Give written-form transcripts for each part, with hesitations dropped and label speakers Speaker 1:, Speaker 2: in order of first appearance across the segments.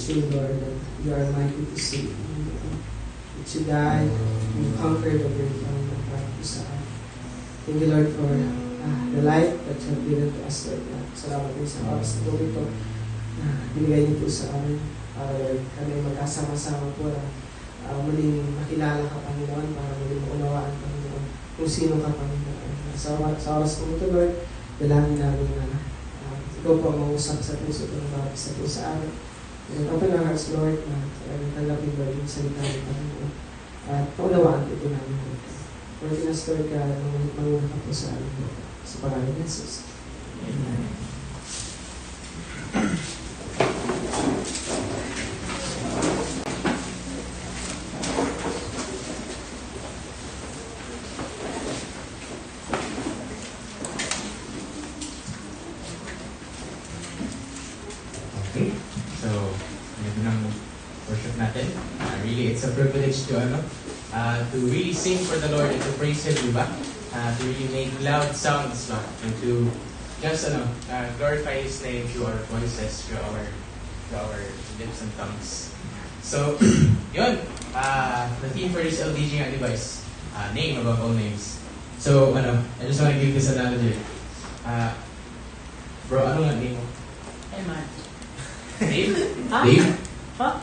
Speaker 1: it's true, Lord, that you are mighty to save. That you died, you conquered over the enemy para po sa akin. Thank you, Lord, for the life that you have given to us, Lord. Salamat po sa oras na po ito. Binigay niyo po sa amin para, Lord, kami magkasama-sama po na muling makilala ka, Panginoon, para muling maunawaan, Panginoon, kung sino ka, Panginoon. Sa oras po ito, Lord, dalangin namin na ikaw po ang mangusap sa puso ng bawat isa po sa amin. And open our hearts, Lord, na tanggapin, Lord, yung salita ng Panginoon. At paunawaan ito namin, Lord. Lord, Lord, ka manguna ka po sa amin, Lord. Sa pangalan ng Jesus. Amen.
Speaker 2: Really, it's a privilege to really sing for the Lord and to praise Him, diba? To really make loud sounds, ba? And to just glorify His name through our voices, through our lips and tongues. So, yun. The theme for this LDG nga, diba, is name above all names. So, I just want to give this analogy. Bro, ano nga name mo?
Speaker 3: Eman.
Speaker 2: Dave?
Speaker 3: Huh?
Speaker 2: Dave?
Speaker 3: Huh?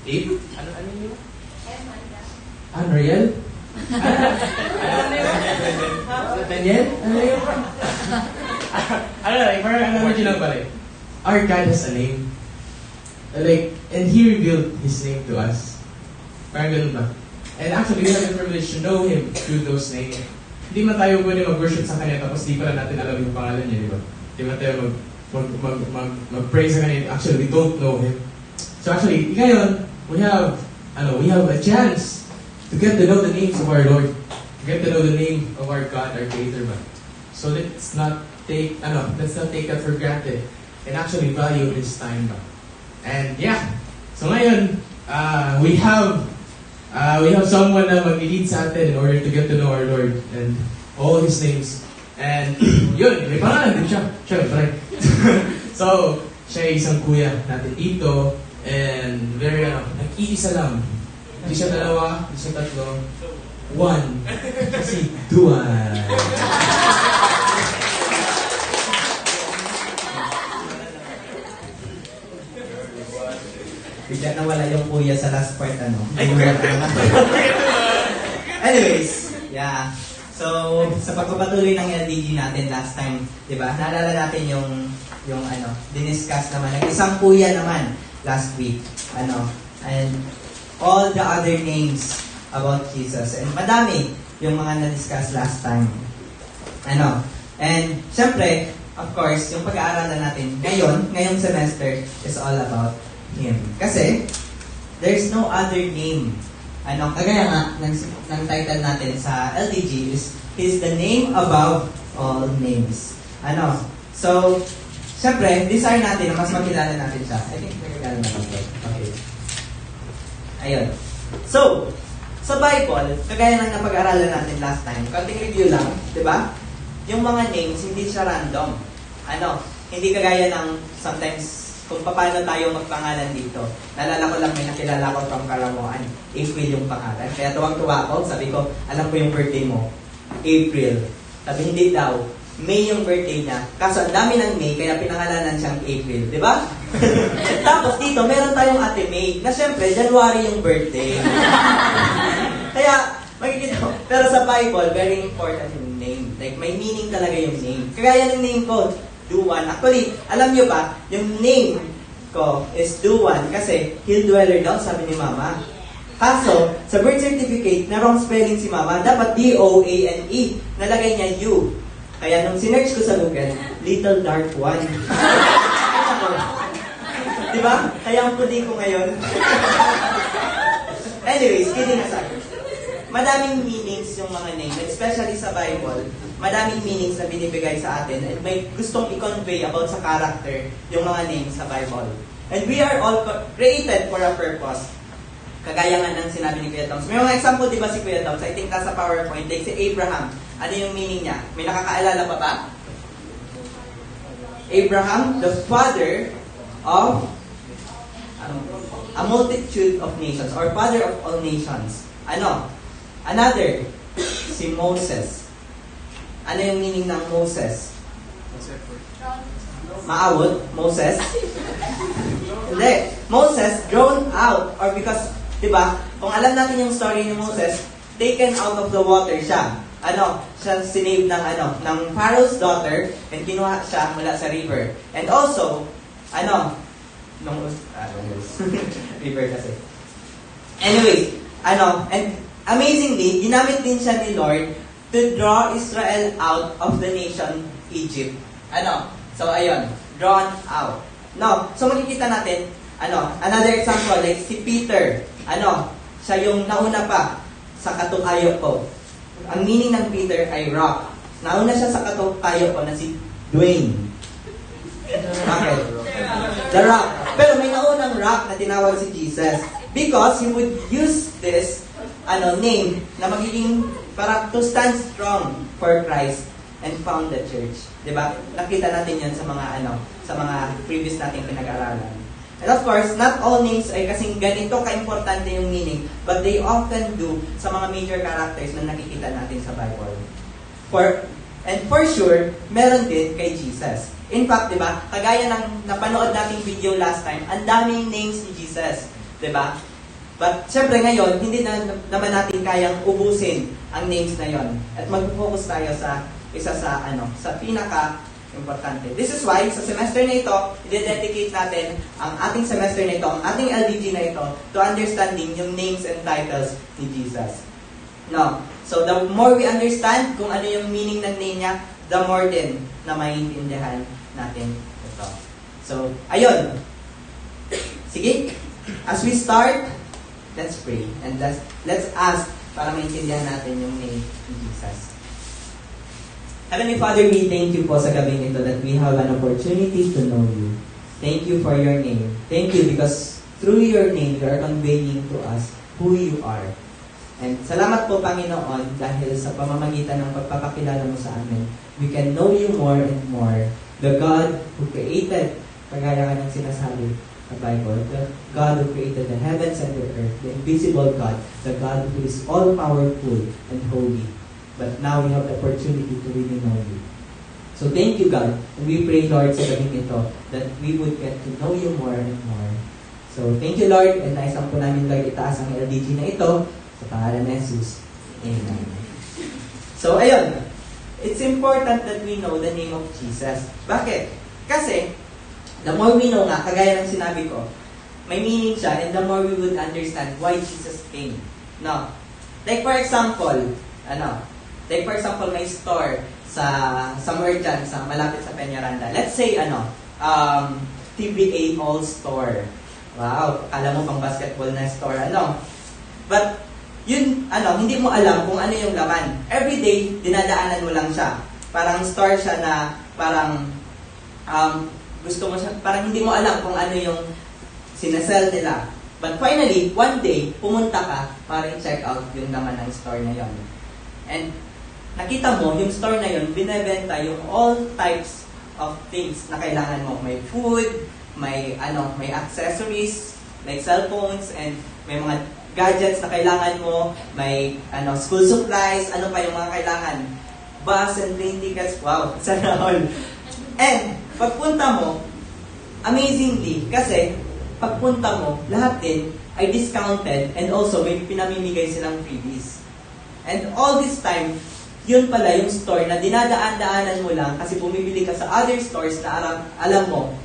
Speaker 2: Dave? Ano yun?
Speaker 3: Emanda.
Speaker 2: Unreal? Daniel? Ano yun? Parang analogy lang pala eh. Our God has a name. And He revealed His name to us. Parang ganun ba? And actually, we have the privilege to know Him through those names. Hindi man tayo pwede mag-worship sa Kanya tapos di pala natin alam yung pangalan niya, di ba? Di man tayo mag-praise sa Kanya. Actually, we don't know Him. So actually, ngayon, we have a chance to get to know the names of our Lord, to get to know the name of our God, our Creator. So let's not take that for granted and actually value this time. And yeah, so ngayon, we have someone na mag-lead sa atin in order to get to know our Lord and all His names. And yun, may pangalan din siya. Siyempre. So, siya ay isang kuya natin dito. And very, nag-iisa lang. Hindi siya dalawa, hindi siya tatlo. One. Si Duan.
Speaker 4: Bigla nawala yung kuya sa last part, Anyways, yeah. So, sa pagpapatuloy ng LDG natin last time, di ba? Naalala natin yung diniscuss naman. Isang kuya naman last week. And all the other names about Jesus. And madami yung mga na-discuss last time. And syempre, of course, yung pag-aaralan natin ngayong semester is all about Him. Kasi, there's no other name. Kagaya nga, ng title natin sa LDG is the name above all names. So, syempre, desire natin na mas makilala natin siya. I think makilala natin ito. Okay. Ayun. So, sa Bible, kagaya ng napag-aralan natin last time, konting review lang, di ba? Yung mga names, hindi siya random. Hindi kagaya ng sometimes kung paano tayo magpangalan dito. Nalala ko lang, may nakilala ko from Karamoan. April yung pangalan. Kaya tuwang-tuwa ako, sabi ko, alam ko yung birthday mo. April. Sabi, hindi daw. May yung birthday niya. Kaso ang dami ng May, kaya pinangalanan siyang April. Di ba? Tapos dito, meron tayong Ate May, na syempre, January yung birthday. Kaya, makikita ko. Pero sa Bible, very important yung name. Like, may meaning talaga yung name. Kagaya ng name ko, Duan. Actually, alam nyo ba, yung name ko is Duan kasi hill dweller daw, sabi ni Mama. Kaso, sa birth certificate, na wrong spelling si Mama, dapat D-O-A-N-E. Nalagay niya U. Kaya nung sinerch ko sa Google, Little Dark One. Diba? Kaya ang pudi ko ngayon. Anyways, kidding aside. Madaming meanings yung mga name, especially sa Bible. Madaming meanings na binibigay sa atin and may gustong i-convey about sa character yung mga names sa Bible. And we are all created for a purpose. Kagaya nga ng sinabi ni Kuya Toms. May mga example, di ba si Kuya Toms? I think nasa PowerPoint. Like si Abraham. Ano yung meaning niya? May nakakaalala pa ba? Abraham, the father of a multitude of nations, or father of all nations. Ano? Another, si Moses. Ano yung meaning ng Moses? Maawot? Moses? Hindi. Moses, drawn out, or because, di ba, kung alam natin yung story ni Moses, taken out of the water siya. Ano? Siya sinave ng Pharaoh's daughter, and kinuha siya mula sa river. And also, river kasi. Anyways, and amazingly, ginamit din siya ni Lord to draw Israel out of the nation Egypt. So ayun, drawn out. No, so makikita natin, another example, like si Peter, siya yung nauna pa sa katukayo ko. Ang meaning ng Peter ay rock. Nauna siya sa katukayo ko na si Dwayne. Okay. The rock. Pero may naunang rock na tinawag si Jesus. Because he would use this name na magiging para to stand strong for Christ and found the church. 'Di ba? Nakita natin 'yan sa mga previous nating pinag-aralan. And of course, not all names ay kasing ganito ka-importante yung meaning, but they often do sa mga major characters na nakikita natin sa Bible. For sure, meron din kay Jesus. In fact, 'di ba? Kagaya ng napanood nating video last time, ang daming names ni Jesus, 'di ba? But syempre ngayon, hindi naman natin kayang ubusin ang names na 'yon. At mag-focus tayo sa isa sa pinaka-importante. This is why sa semester na ito, i-dedicate natin ang ating semester na ito, ang ating LDG na ito, to understanding yung names and titles ni Jesus. No. So the more we understand kung ano yung meaning ng name niya, the more din na maiintindihan natin ito. So, ayun. Sige, as we start, let's pray and let's ask para maintindihan natin yung name ni Jesus. Heavenly Father, we thank you po sa gabing ito that we have an opportunity to know you. Thank you for your name. Thank you because through your name, you are conveying to us who you are. And salamat po, Panginoon, dahil sa pamamagitan ng pagpapakilala mo sa amin, we can know you more and more. The God who created, kagaya ka ng sinasabi sa Bible, the God who created the heavens and the earth, the invisible God, the God who is all-powerful and holy. But now we have the opportunity to really know you. So thank you, God. And we pray, Lord, sa gabing ito, that we would get to know you more and more. So thank you, Lord. And naisang po namin, Lord, itaas ang LDG na ito sa pangalan ni Jesus. Amen. So, ayun. It's important that we know the name of Jesus. Bakit? Kasi, the more we know nga, kagaya ng sinabi ko, may meaning siya, and the more we would understand why Jesus came. No? Like for example, may store sa somewhere dyan, sa malapit sa Peñaranda. Let's say, TBA All Store. Wow, akala mo pang basketball na store, But, yun, hindi mo alam kung ano yung laman. Every day, dinadaanan mo lang siya. Parang store siya na, parang, gusto mo siya, parang hindi mo alam kung ano yung sinasell nila. But finally, one day, pumunta ka para i-check out yung laman ng store na yon. And, nakita mo, yung store na yun, binebenta yung all types of things na kailangan mo. May food, may accessories, like cellphones, and may mga gadgets na kailangan mo, may school supplies, ano pa yung mga kailangan. Bus and plane tickets, wow, sana all. And, pagpunta mo, amazingly, kasi, pagpunta mo, lahat din ay discounted and also may pinamimigay silang freebies. And all this time, yun pala yung store na dinadaan-daanan mo lang kasi bumibili ka sa other stores na alam mo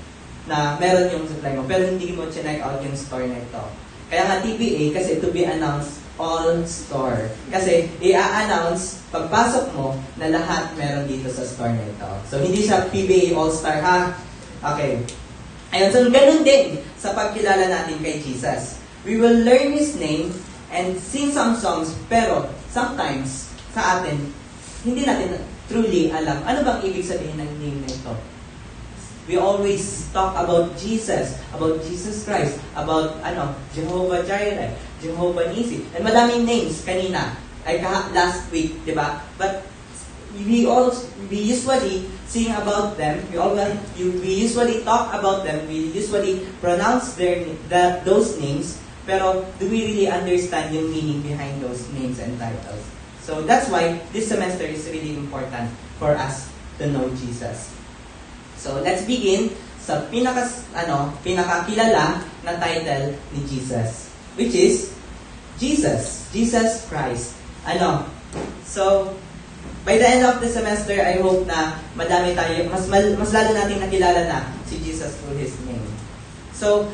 Speaker 4: na meron yung supply mo, pero hindi mo check out yung store na ito. Kaya nga TBA, kasi to be announced all store. Kasi i-announce pagpasok mo na lahat meron dito sa store na ito. So hindi siya PBA All-Star, ha? Okay. Ayun, so ganun din sa pagkilala natin kay Jesus. We will learn His name and sing some songs, pero sometimes sa atin, hindi natin truly alam ano bang ibig sabihin ng name na ito. We always talk about Jesus Christ, about Jehovah Jireh, Jehovah Nisi, and madaming names kanina, ay last week, di ba? But we usually sing about them. We usually talk about them. We usually pronounce those names. Pero do we really understand yung meaning behind those names and titles? So that's why this semester is really important for us to know Jesus. So let's begin sa pinakakilala na title ni Jesus, which is Jesus Christ. So by the end of the semester, I hope na madami tayo, mas lalo nating nakilala na si Jesus through His name. So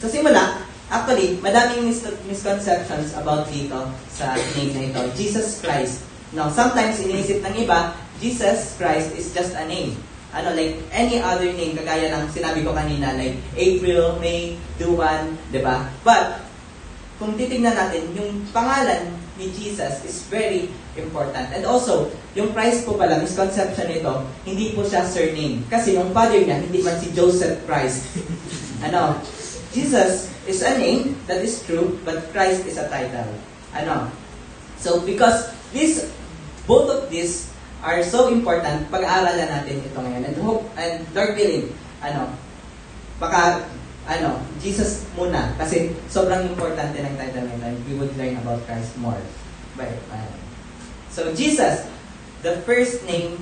Speaker 4: sa simula, actually, madaming misconceptions about dito sa name na ito, Jesus Christ. Now, sometimes iniisip ng iba, Jesus Christ is just a name. Like any other name, kagaya lang sinabi ko kanina, like April, May, Duan, diba? But, kung titignan natin, yung pangalan ni Jesus is very important. And also, yung Christ po pala, misconception nito, hindi po siya surname. Kasi yung father niya, hindi man si Joseph Christ. Jesus is a name, that is true, but Christ is a title. So, because both of these are so important, pag-aaralan natin ito ngayon. And Lord willing, Jesus muna, kasi sobrang importante ng title na ito, and we would learn about Christ more. So, Jesus, the first name,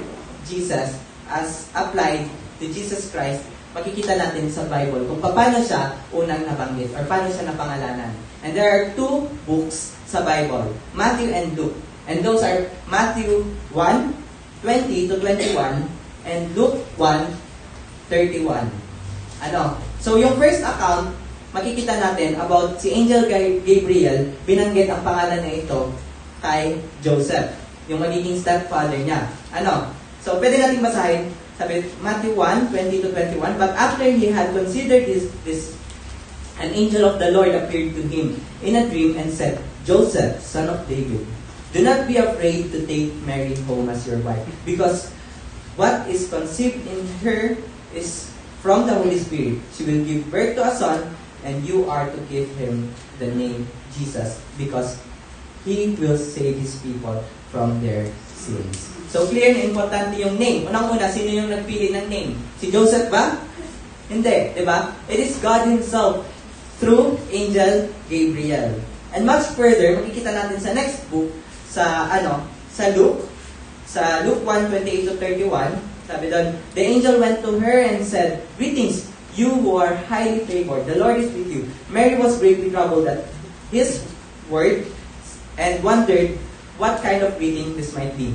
Speaker 4: Jesus, as applied to Jesus Christ, makikita natin sa Bible kung paano siya unang nabanggit or paano siya napangalanan. And there are two books sa Bible, Matthew and Luke. And those are Matthew 1:20 to 21 and Luke 1:31. So yung first account, makikita natin about si Angel Gabriel, binanggit ang pangalan na ito kay Joseph, yung magiging stepfather niya. So pwede natin basahin. Sabi, Matthew 1:20 to 21, but after he had considered this, an angel of the Lord appeared to him in a dream and said, Joseph, son of David, do not be afraid to take Mary home as your wife, because what is conceived in her is from the Holy Spirit. She will give birth to a son, and you are to give him the name Jesus, because he will save his people from their sins. So, clear na importante yung name. Unang-una, sino yung nagpili ng name? Si Joseph ba? Hindi, di ba? It is God Himself through Angel Gabriel. And much further, makikita natin sa next book, sa Luke 1:28 to 31, sabi doon, the angel went to her and said, greetings, you who are highly favored, the Lord is with you. Mary was greatly troubled at His word and wondered what kind of greeting this might be.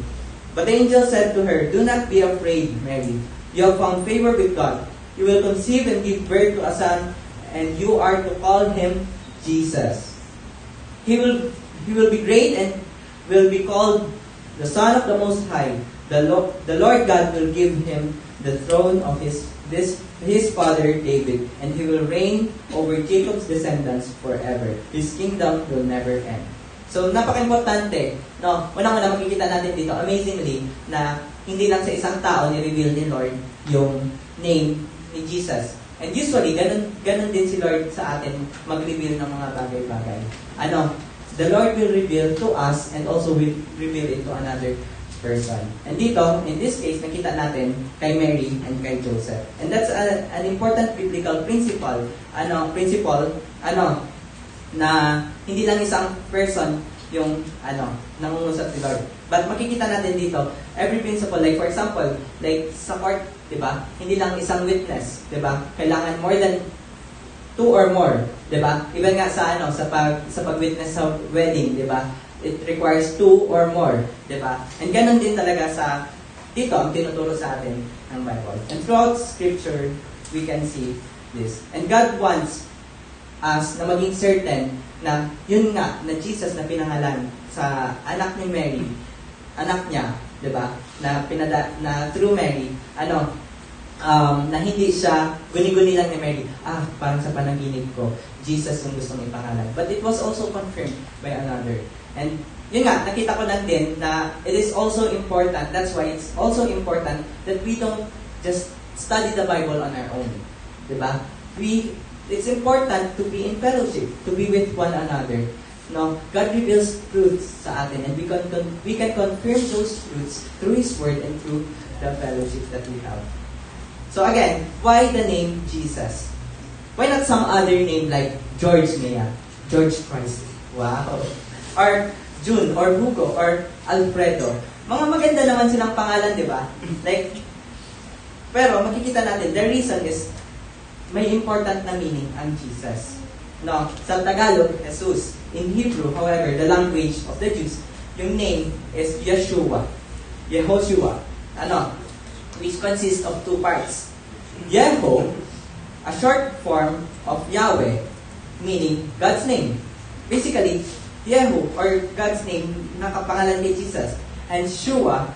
Speaker 4: But the angel said to her, do not be afraid, Mary. You have found favor with God. You will conceive and give birth to a son, and you are to call him Jesus. He will be great and will be called the Son of the Most High. The Lord God will give him the throne of his father David, and he will reign over Jacob's descendants forever. His kingdom will never end. So, napaka-importante, no? Unang-una makikita natin dito, amazingly, na hindi lang sa isang tao ni-reveal ni Lord yung name ni Jesus. And usually, ganun din si Lord sa atin mag-reveal ng mga bagay-bagay. The Lord will reveal to us and also will reveal it to another person. And dito, in this case, nakita natin kay Mary and kay Joseph. And that's an important biblical principle. Na hindi lang isang person yung nangungusap si Lord. But makikita natin dito, every principle, like for example, like sa court, di ba? Hindi lang isang witness, di ba? Kailangan more than 2 or more, di ba? Even nga sa pag-witness sa wedding, di ba? It requires 2 or more, di ba? And ganun din talaga dito ang tinuturo sa atin ng Bible. And throughout Scripture, we can see this. And God wants us na maging certain na yun nga, na Jesus na pinangalan sa anak ni Mary, anak niya, di ba? Na through Mary, na hindi siya guni-guni lang ni Mary. Parang sa panaginip ko, Jesus yung gusto mong ipangalan. But it was also confirmed by another. And yun nga, nakita ko lang din na it is also important, that's why it's also important that we don't just study the Bible on our own. Di ba? It's important to be in fellowship, to be with one another. No, God reveals truths sa atin, and we can confirm those truths through His Word and through the fellowship that we have. So again, why the name Jesus? Why not some other name like George Mea, George Christ? Wow. Or June, or Hugo, or Alfredo. Mga maganda naman silang pangalan, di ba? Like, pero makikita natin, the reason is may important na meaning ang Jesus. No, sa Tagalog, Jesus. In Hebrew, however, the language of the Jews, yung name is Yeshua. Yehoshua. Which consists of two parts. Yeho, a short form of Yahweh, meaning God's name. Basically, Yehu, or God's name, nakapangalan kay Jesus. And Shua,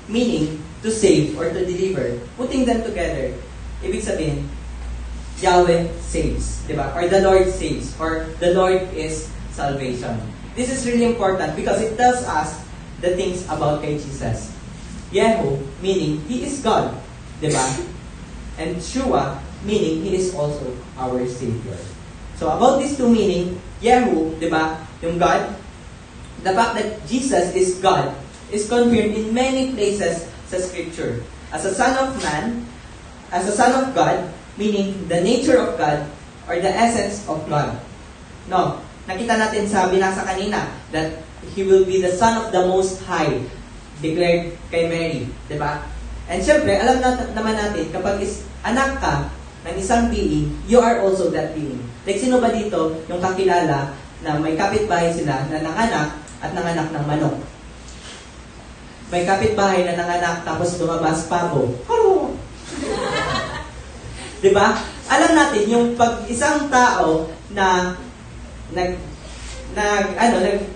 Speaker 4: meaning to save or to deliver. Putting them together, ibig sabihin, Yahweh saves, diba? Or the Lord saves, or the Lord is salvation. This is really important because it tells us the things about kay Jesus. Yehu, meaning He is God, diba? And Shua, meaning He is also our Savior. So about these two meaning, Yehu, diba? Yung God, the fact that Jesus is God is confirmed in many places sa Scripture. As a Son of Man, as a Son of God, meaning the nature of God or the essence of God. No, nakita natin sa binasa kanina that He will be the Son of the Most High, declared kay Mary, di ba? And syempre, alam naman natin, kapag anak ka ng isang being, you are also that being. Like, sino ba dito yung kakilala na may kapitbahay sila na nanganak at nanganak ng manok? May kapitbahay na nanganak tapos lumabas pabo. Haro! Diba? Alam natin yung pag isang tao na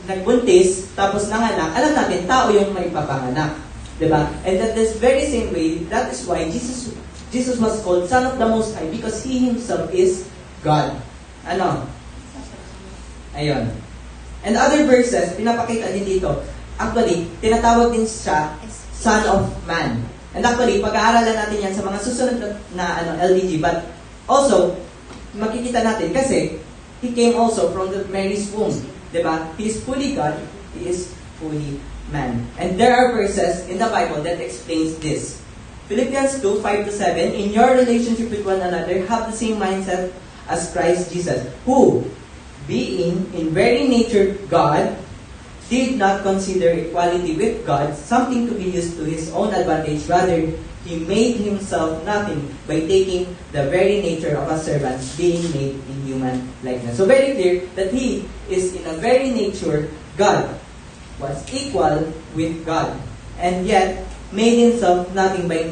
Speaker 4: nagbuntis tapos nanganak, alam natin tao yung may papanganak. Diba? And that this very same way, that is why Jesus was called Son of the Most High because He Himself is God. Ayun. And other verses, pinapakita din dito, actually, tinatawag din siya Son of Man. And actually, pag-aaralan natin yan sa mga susunod na LDG. But also, makikita natin kasi He came also from the Mary's womb. Diba? He is fully God. He is fully man. And there are verses in the Bible that explains this. Philippians 2:5-7, in your relationship with one another, have the same mindset as Christ Jesus, who, being in very nature God, did not consider equality with God something to be used to His own advantage. Rather, He made Himself nothing by taking the very nature of a servant, being made in human likeness. So very clear that He is in a very nature God, was equal with God, and yet made Himself nothing by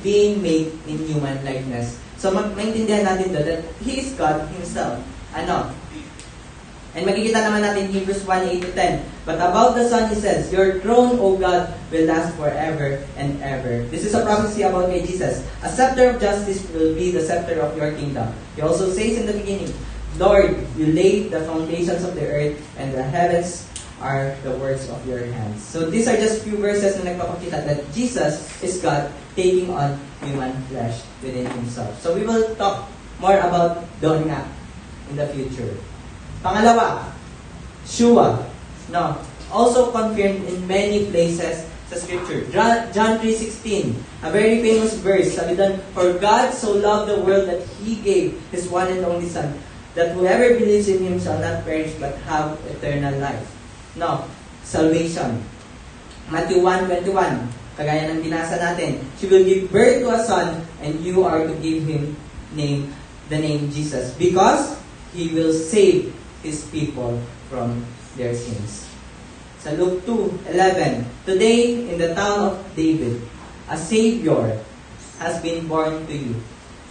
Speaker 4: being made in human likeness. So maintindihan natin doon that He is God Himself. And makikita naman natin Hebrews 1:8-10. But about the Son, He says, your throne, O God, will last forever and ever. This is a prophecy about kay Jesus. A scepter of justice will be the scepter of your kingdom. He also says in the beginning, Lord, you laid the foundations of the earth, and the heavens are the works of your hands. So these are just few verses na nagpapakita that Jesus is God taking on human flesh within Himself. So we will talk more about doon nga in the future. Pangalawa, Shua. No, also confirmed in many places sa Scripture. John 3:16, a very famous verse. Sabi doon, for God so loved the world that He gave His one and only Son, that whoever believes in Him shall not perish but have eternal life. No, salvation. Matthew 1:21, kagaya ng binasa natin. She will give birth to a son, and you are to give him the name Jesus, because He will save His people from their sins. Sa Luke 2:11, today in the town of David, a Savior has been born to you.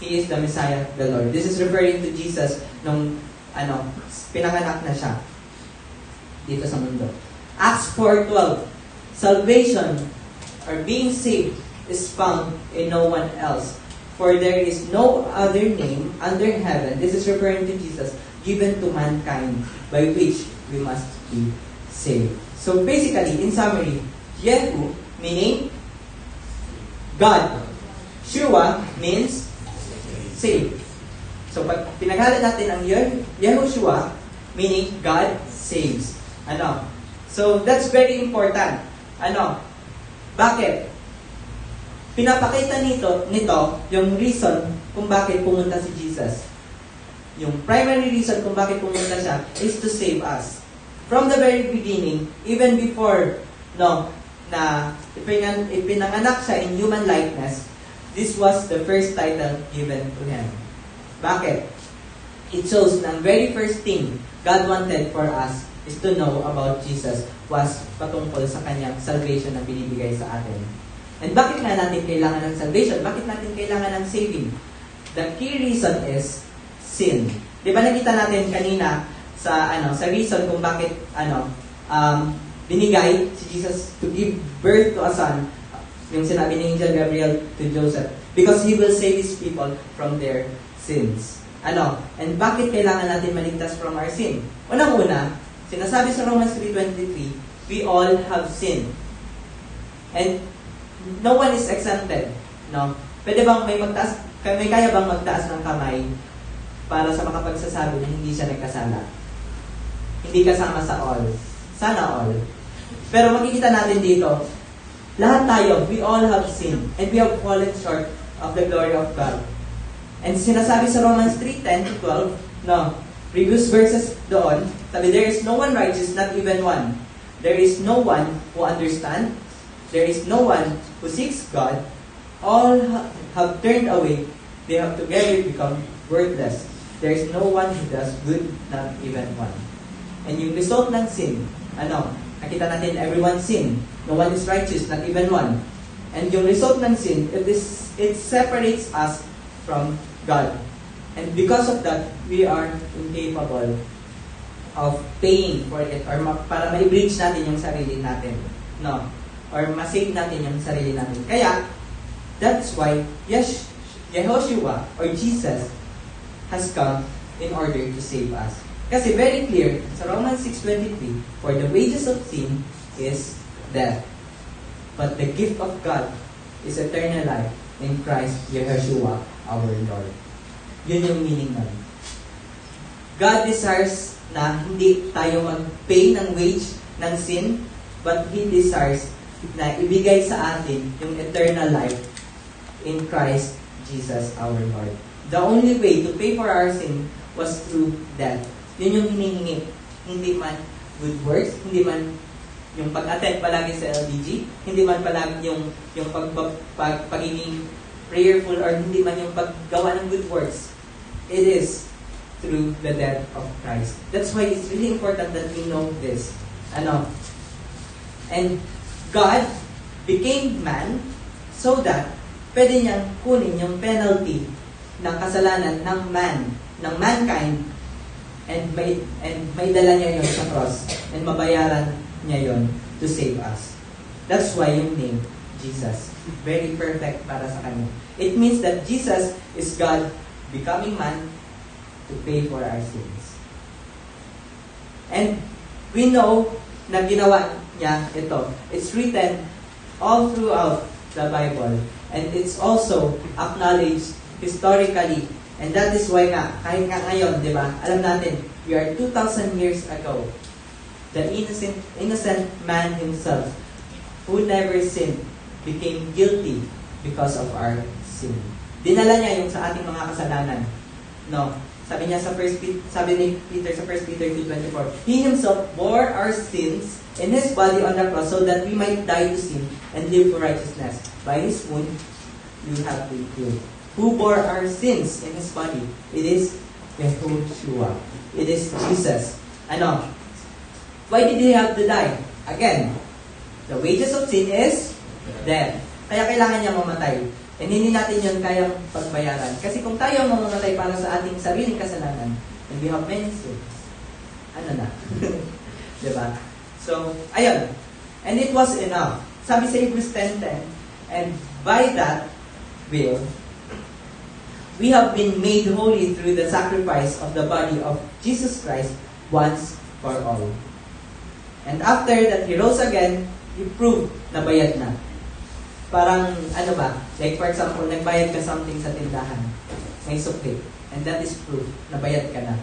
Speaker 4: He is the Messiah, the Lord. This is referring to Jesus nung pinanganak na siya dito sa mundo. Acts 4:12, salvation or being saved is found in no one else. For there is no other name under heaven, this is referring to Jesus, given to mankind by which we must be saved. So basically, in summary, Yehu meaning God. Shua means save. So pag pinaghalan natin ang Yehoshua, Meaning, God saves. Ano? So, that's very important. Ano? Bakit? Pinapakita nito yung reason kung bakit pumunta si Jesus. Yung primary reason kung bakit pumunta siya is to save us. From the very beginning, even before na ipinanganak siya in human likeness, this was the first title given to him. Bakit? It shows na ang very first thing God wanted for us is to know about Jesus was patungkol sa kanyang salvation na binibigay sa atin. And bakit nga natin kailangan ng salvation? Bakit natin kailangan ng saving? The key reason is sin. Di ba nakita natin kanina sa reason kung bakit binigay si Jesus to give birth to a son, yung sinabi ni Angel Gabriel to Joseph, because He will save His people from their sins. And bakit kailangan natin maligtas from our sin? Unang-una, sinasabi sa Romans 3:23, we all have sinned. And no one is exempted. No? Pwede bang may kaya bang magtaas ng kamay para sa makapagsasabi na hindi siya nagkasala? Hindi kasama sa all. Sana all. Pero makikita natin dito, lahat tayo, we all have sinned and we have fallen short of the glory of God. And sinasabi sa Romans 3:10-12, previous verses doon, sabi, there is no one righteous, not even one. There is no one who understands. There is no one who seeks God. All have turned away. They have together become worthless. There is no one who does good, not even one. And yung result ng sin, nakita natin, everyone sin. No one is righteous, not even one. And yung result ng sin, it separates us from God. And because of that, we are incapable of paying for it or para ma-bridge natin yung sarili natin. Or ma-save natin yung sarili natin. Kaya, that's why Yehoshua or Jesus has come in order to save us. Kasi very clear, sa Romans 6:23, for the wages of sin is death. But the gift of God is eternal life in Christ Yehoshua our Lord. Yun yung meaning nun. God desires na hindi tayo mag-pay ng wage ng sin, but He desires na ibigay sa atin yung eternal life in Christ Jesus our Lord. The only way to pay for our sin was through death. Yun yung hinihingi. Hindi man good works, hindi man yung pag-attend palagi sa LDG, hindi man palagi yung pagiging prayerful, or hindi man yung paggawa ng good works. It is through the death of Christ. That's why it's really important that we know this. And God became man so that pwede niyang kunin yung penalty ng kasalanan ng mankind, and may dala niya yun sa cross, and mabayaran niya yun to save us. That's why yung name, Jesus. Very perfect para sa Kanya. It means that Jesus is God becoming man to pay for our sins. And we know na ginawa niya ito. It's written all throughout the Bible. And it's also acknowledged historically. And that is why kahit ngayon, di ba, alam natin, we are 2,000 years ago. The innocent man himself, who never sinned, became guilty because of our sin. Dinala niya yung sa ating mga kasalanan. Sabi niya sabi ni Peter sa 1 Peter 2:24, He Himself bore our sins in His body on the cross so that we might die to sin and live for righteousness. By His wound, you have been healed. Who bore our sins in His body? It is Yehoshua. It is Jesus. Why did He have to die? Again, the wages of sin is death. Kaya kailangan niya mamatay. And hindi natin yun kayang pagbayaran. Kasi kung tayo mamamatay para sa ating sariling kasalanan, and we have many sins, diba? So, ayun. And it was enough. Sabi sa Hebrews 10:10, and by that will, we have been made holy through the sacrifice of the body of Jesus Christ once for all. And after that He rose again, He proved na bayad na. Parang, like for example, nagbayad ka something sa tindahan, may sukli, and that is proof na bayad ka na.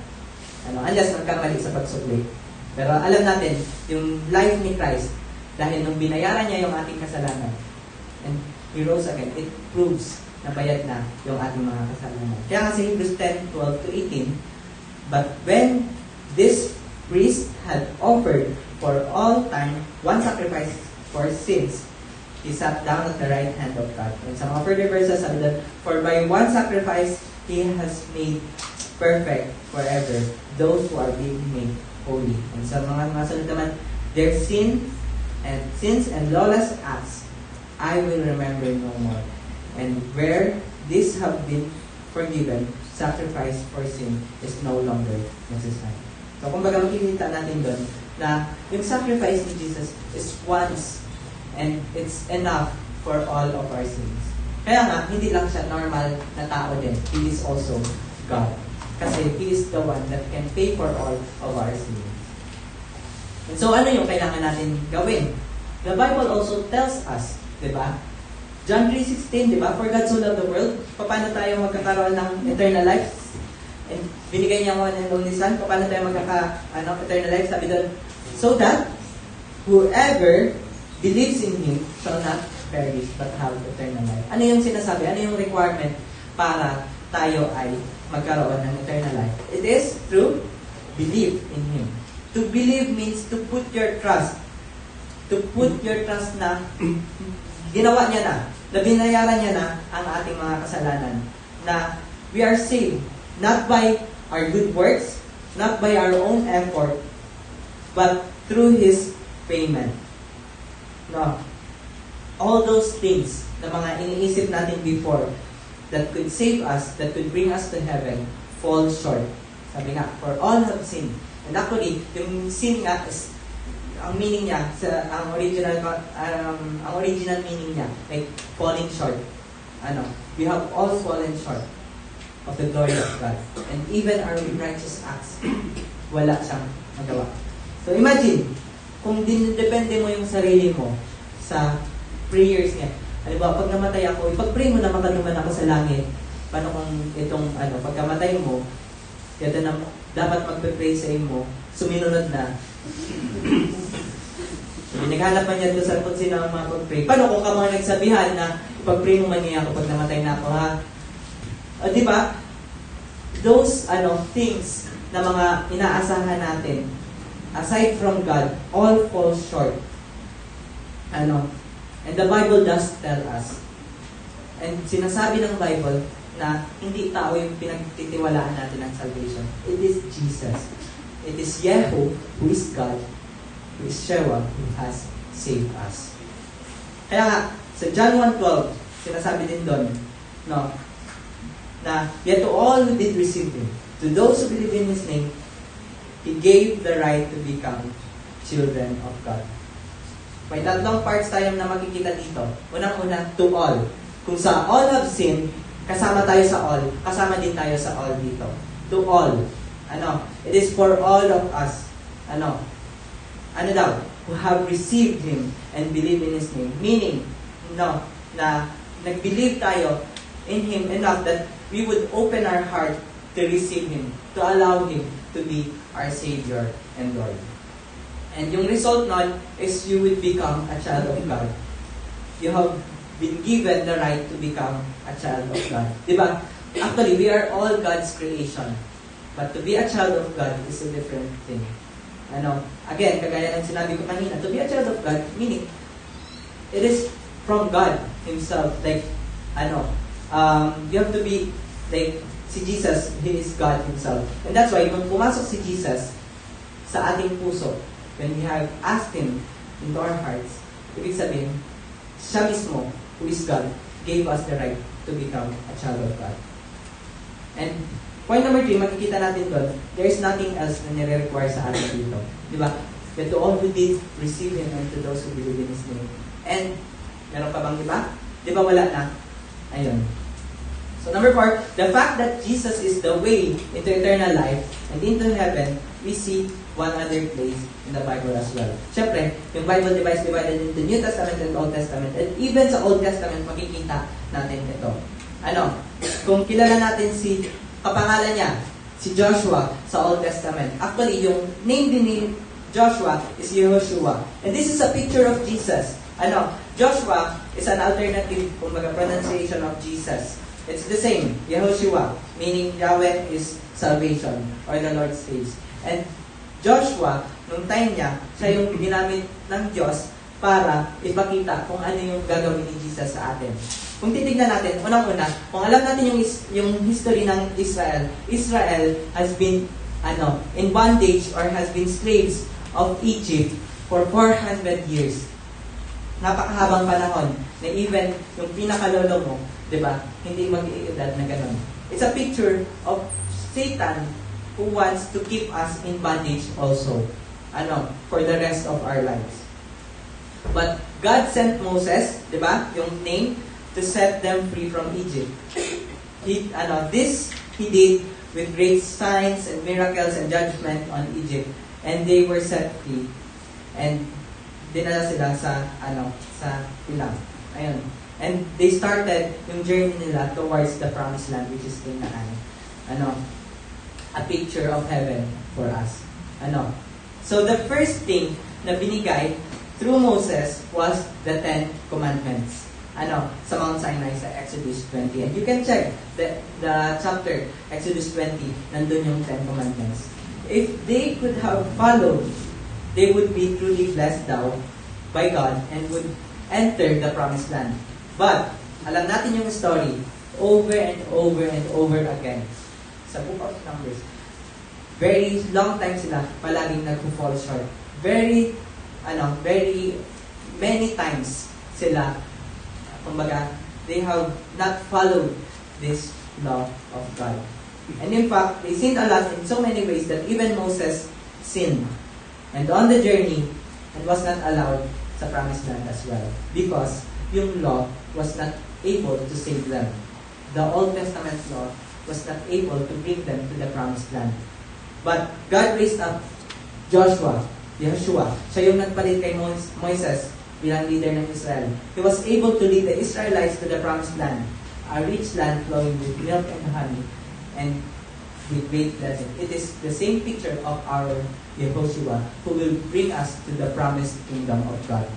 Speaker 4: Unless nagkamali sa pagsubli. Pero alam natin, yung life ni Christ, dahil nung binayaran niya yung ating kasalanan, and He rose again, it proves na bayad na yung ating mga kasalanan. Kaya nga sa Hebrews 10:12-18, but when this priest had offered for all time one sacrifice for sins, he sat down at the right hand of God. And sa mga further verses, sabi doon, for by one sacrifice, He has made perfect forever those who are being made holy. And sa mga sunod naman, their sins and lawless acts, I will remember no more. And where these have been forgiven, sacrifice for sin is no longer necessary. So, kumbaga makikita natin doon na yung sacrifice ni Jesus is once and it's enough for all of our sins. Kaya nga, hindi lang siya normal na tao din. He is also God. Kasi He is the one that can pay for all of our sins. And so, ano yung kailangan natin gawin? The Bible also tells us, di ba? John 3:16, di ba? For God so loved the world. Paano tayo magkakaroon ng eternal life? And binigay niya one and only Son. Paano tayo eternal life? Sabi doon, so that whoever believes in Him shall not perish but have eternal life. Ano yung sinasabi? Ano yung requirement para tayo ay magkaroon ng eternal life? It is through belief in Him. To believe means to put your trust. To put your trust na ginawa niya na binayaran niya na ang ating mga kasalanan. Na we are saved not by our good works, not by our own effort, but through His payment. No. All those things na mga iniisip natin before that could save us, that could bring us to heaven, fall short. Sabi nga, for all have sinned. And actually, yung sin nga is, ang meaning niya, ang original meaning niya, like falling short. We have all fallen short of the glory of God. And even our righteous acts, wala siyang magawa. So imagine, kung depende mo yung sarili mo sa prayers niya. Halimbawa, pag namatay ako, ipag-pray mo na makaluman ako sa langit. Paano kung itong, pagkamatay mo, yata na dapat magpe-pray sa mo, suminunod na. Naghanap man yan doon sa kung sino ang mga pag-pray. Paano kung ka mga nagsabihan na ipag-pray mo man niya ako pag namatay na ako, ha? Di ba? Those, things na mga inaasahan natin, aside from God, all fall short. And the Bible does tell us. And sinasabi ng Bible na hindi tao yung pinagtitiwalaan natin ng salvation. It is Jesus. It is Yehu, who is God, who is Shewa, who has saved us. Kaya nga, sa John 1:12, sinasabi din doon, na yet to all who did receive Him, to those who believe in His name, He gave the right to become children of God. May tatlong parts tayong na makikita dito. Unang-una, to all. Kung sa all have sinned, kasama tayo sa all, kasama din tayo sa all dito. To all. It is for all of us. Ano daw? Who have received Him and believe in His name. Meaning, na nag-believe tayo in Him enough that we would open our heart to receive Him, to allow Him to be our Savior and Lord. And yung result nun is you will become a child of God. You have been given the right to become a child of God. Diba? Actually, we are all God's creation. But to be a child of God is a different thing. Again, kagaya ng sinabi ko kanina, to be a child of God, meaning, it is from God Himself. Like, you have to be, like, si Jesus, He is God Himself. And that's why, kung pumasok si Jesus sa ating puso, when we have asked Him into our hearts, ibig sabihin, siya mismo, who is God, gave us the right to become a child of God. And point number 3, makikita natin doon, there is nothing else na nire-require sa atin dito. Diba? That to all who did receive Him and to those who believe in His name. And, meron pa bang iba? Diba wala na? Ayun. So number 4, the fact that Jesus is the way into eternal life and into heaven, we see one other place in the Bible as well. Siyempre, yung Bible divided into New Testament and Old Testament. And even sa Old Testament, makikita natin ito. Kung kilala natin kapangalan niya, si Joshua sa Old Testament. Actually, yung name din ni Joshua is Yehoshua. And this is a picture of Jesus. Joshua is an alternative, kumbaga, pronunciation of Jesus. It's the same, Yehoshua, meaning Yahweh is salvation, or the Lord saves. And Joshua, nung time niya, siya yung ginamit ng Diyos para ipakita kung ano yung gagawin ni Jesus sa atin. Kung titignan natin, unang-una, kung alam natin yung history ng Israel, Israel has been in bondage or has been slaves of Egypt for 400 years. Napakahabang panahon na even yung pinakalolo mo, di ba, hindi mag-iedad na ganun. It's a picture of Satan who wants to keep us in bondage also, for the rest of our lives. But God sent Moses, di ba, yung name, to set them free from Egypt. This he did with great signs and miracles and judgment on Egypt, and they were set free. And dinala sila sa ilang. Ayun. And they started yung journey nila towards the promised land, which is Canaan. A picture of heaven for us. So the first thing na binigay through Moses was the 10 Commandments. Sa Mount Sinai sa Exodus 20. And you can check the chapter, Exodus 20, nandun yung 10 Commandments. If they could have followed, they would be truly blessed daw by God and would enter the promised land. But, alam natin yung story, over and over and over again. Sa book of Numbers, very long time sila palaging nag-fall short. Very many times sila, kumbaga, they have not followed this law of God. And in fact, they sinned a lot in so many ways that even Moses sinned. And on the journey, and was not allowed sa promised land as well. Because yung law was not able to save them. The Old Testament law was not able to bring them to the promised land. But God raised up Joshua. Siya yung nagpalit kay Moises bilang leader ng Israel. He was able to lead the Israelites to the promised land, a rich land flowing with milk and honey, and with great blessing. It is the same picture of our Yehoshua who will bring us to the promised kingdom of God.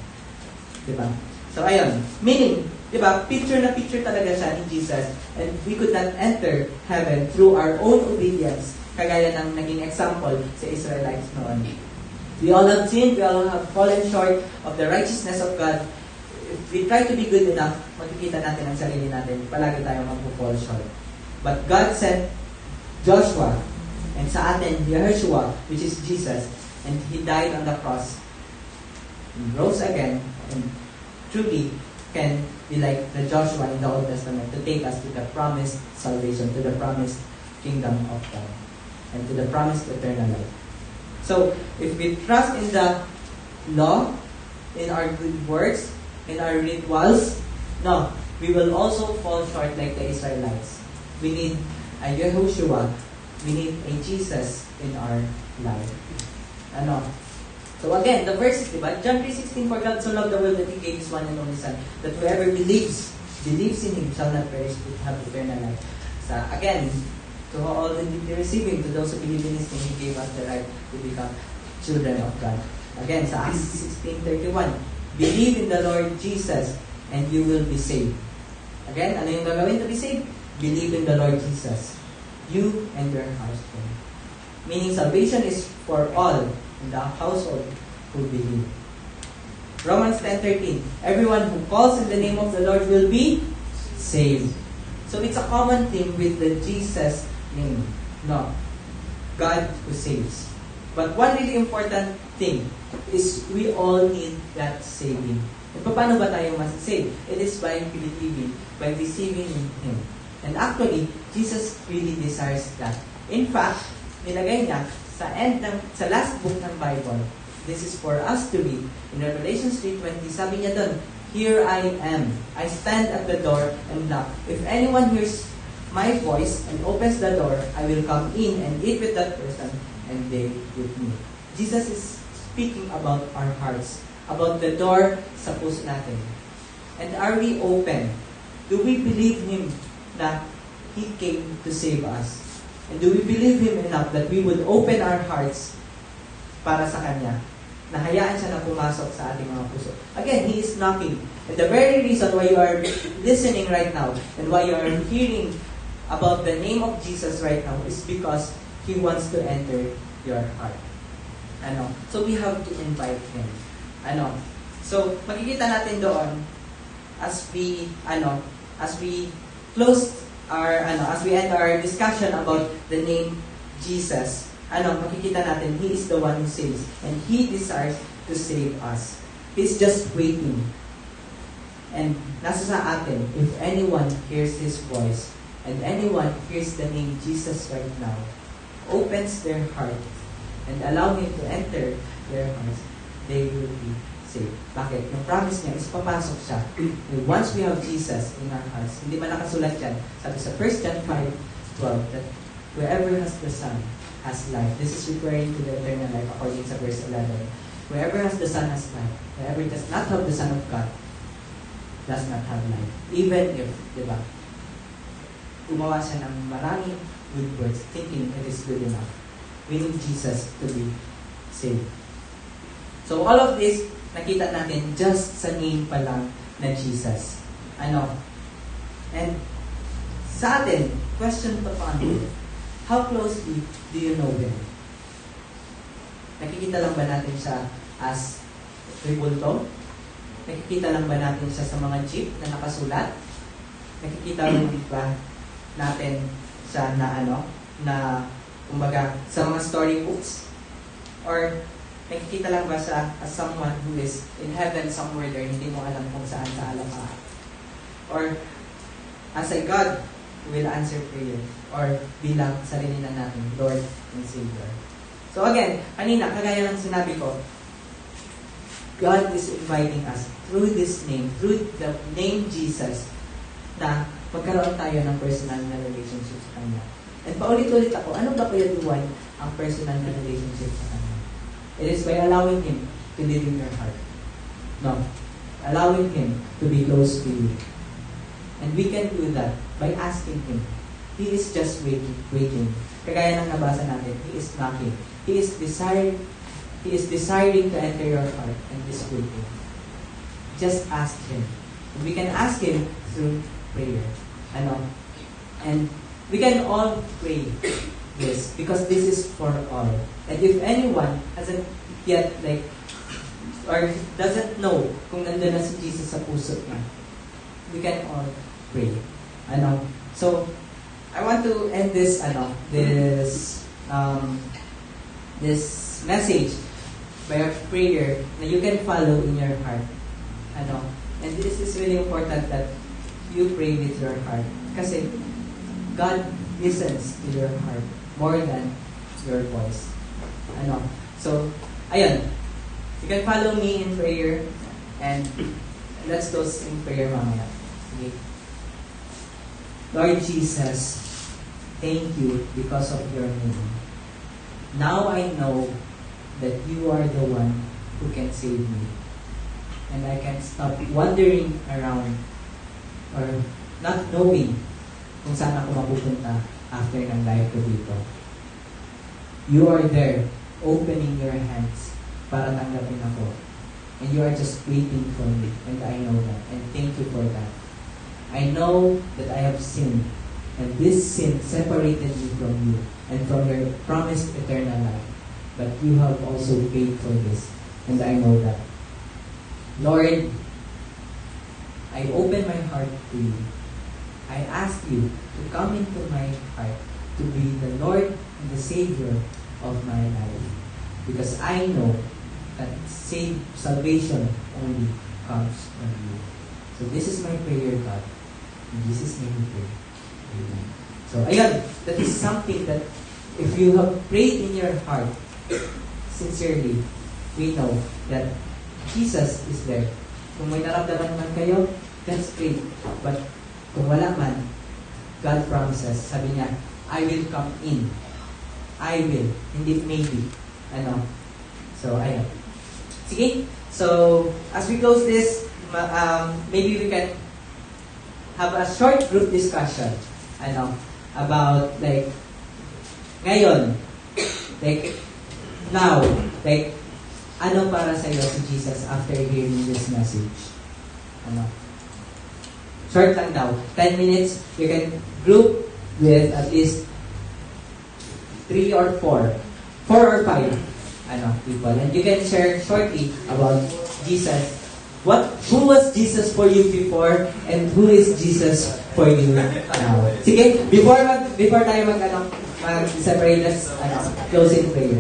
Speaker 4: Diba? So ayun, meaning, diba, picture na picture talaga siya ni Jesus, and we could not enter heaven through our own obedience, kagaya ng naging example sa Israelites noon. We all have sinned, we all have fallen short of the righteousness of God. If we try to be good enough, makikita natin ang sarili natin, palagi tayo mag-fall short. But God sent Joshua, and sa atin, Yehoshua, which is Jesus, and He died on the cross, and rose again, and truly can be like the Joshua in the Old Testament to take us to the promised salvation, to the promised kingdom of God, and to the promised eternal life. So, if we trust in the law, in our good works, in our rituals, no, we will also fall short like the Israelites. We need a Yehoshua. We need a Jesus in our life. So again, the verses, diba? John 3:16, for God so loved the world that He gave His one and only Son, that whoever believes in Him shall not perish but have eternal life. So again, to all that be receiving, to those who believe in His name, He gave us the right to become children of God. Again, sa Acts 16:31, believe in the Lord Jesus and you will be saved. Again, ano yung gagawin to be saved? Believe in the Lord Jesus. You and your household. Meaning salvation is for all in the household who believe. Romans 10:13, everyone who calls in the name of the Lord will be saved. So it's a common theme with the Jesus name. No. God who saves. But one really important thing is we all need that saving. And paano ba tayo masasave? It is by believing, by receiving in Him. And actually, Jesus really desires that. In fact, nilagay niya sa last book ng Bible, this is for us to read. In Revelation 3:20, sabi niya doon, here I am. I stand at the door and knock. If anyone hears my voice and opens the door, I will come in and eat with that person and they with me. Jesus is speaking about our hearts, about the door sa puso natin. And are we open? Do we believe Him that He came to save us? And do we believe Him enough that we would open our hearts para sa Kanya? Nahayaan siya na pumasok sa ating mga puso. Again, He is knocking. And the very reason why you are listening right now and why you are hearing about the name of Jesus right now is because He wants to enter your heart. So we have to invite Him. So makikita natin doon as we close as we end our discussion about the name Jesus, makikita natin, He is the one who saves, and He desires to save us. He's just waiting. And nasa sa atin, if anyone hears His voice, and anyone hears the name Jesus right now, opens their heart, and allow Him to enter their hearts, they will be saved. Bakit? Yung promise niya is papasok siya. Once we have Jesus in our hearts, hindi man nakasulat yan, sabi sa 1 John 5:12, that whoever has the Son has life. This is referring to the eternal life according sa verse 11. Whoever has the Son has life. Whoever does not have the Son of God does not have life. Even if, di ba, gumawa siya ng maraming good words, thinking it is good enough. We need Jesus to be saved. So all of this, nakita natin just sa name pa lang na Jesus. And sa atin, question to ponder, how closely do you know Him? Nakikita lang ba natin siya as tribulto? Nakikita lang ba natin siya sa mga jeep na nakasulat? Nakikita lang ba natin siya na kumbaga sa mga storybooks? Or nakikita lang ba siya as someone who is in heaven somewhere there, hindi mo alam kung saan sa alamaan? Or as a God who will answer prayer? Or bilang sarili na natin, Lord and Savior? So again, kanina, kagaya ng sinabi ko, God is inviting us through this name, through the name Jesus, na magkaroon tayo ng personal na relationship sa Kanya. And paulit-ulit ako, ano ba kaya duwan ang personal na relationship sa Kanya? It is by allowing Him to live in your heart. No. Allowing Him to be close to you. And we can do that by asking Him. He is just waiting. Kagaya ng nabasa natin, He is knocking. He is desiring to enter your heart and is waiting. Just ask Him. And we can ask Him through prayer. And we can all pray this because this is for all. And if anyone hasn't yet or doesn't know kung nandun na si Jesus sa puso niya, we can all pray. So I want to end this this message by a prayer na you can follow in your heart. And this is really important that you pray with your heart. Kasi God listens to your heart more than your voice. So, ayun. You can follow me in prayer and let's close in prayer mamaya. Okay. Lord Jesus, thank you because of your name. Now I know that you are the one who can save me. And I can stop wandering around or not knowing kung saan ako mapupunta after ng life ko dito. You are there, opening your hands para tanggapin ako. And you are just waiting for me. And I know that. And thank you for that. I know that I have sinned. And this sin separated me from you and from your promised eternal life. But you have also paid for this. And I know that. Lord, I open my heart to you. I ask you to come into my heart to be the Lord and the Savior of my life. Because I know that salvation only comes from you. So this is my prayer, God. In Jesus' name we pray. Amen. So, ayun, that is something that if you have prayed in your heart sincerely, we know that Jesus is there. Kung may naramdaman man kayo, that's great. But kung wala man, God promises, sabi niya, I will come in. I will. Hindi maybe. So, ayun. Sige. So, as we close this, maybe we can have a short group discussion. About Ngayon, like, now, like, ano para sa iyo si Jesus after hearing this message? Ano? Short lang daw. 10 minutes, you can group with at least 3 or 4. 4 or 5 people. And you can share shortly about Jesus. Who was Jesus for you before and who is Jesus for you now? Sige, before tayo mag-separate, let's close in prayer.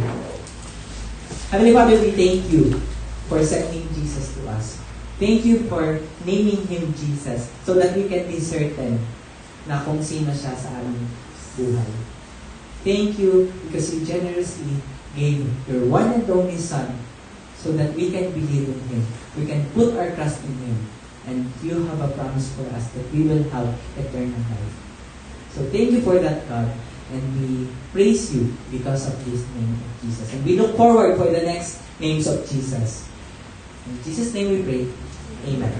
Speaker 4: Heavenly Father, we thank you for sending Jesus to us. Thank you for naming Him Jesus so that we can be certain na kung sino siya sa aming buhay. Thank you because you generously gave your one and only Son so that we can believe in Him. We can put our trust in Him. And you have a promise for us that we will have eternal life. So thank you for that, God. And we praise you because of this name of Jesus. And we look forward for the next names of Jesus. In Jesus' name we pray. Amen.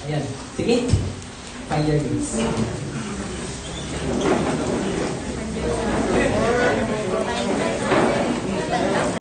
Speaker 4: Ayan. Sige. Find your needs.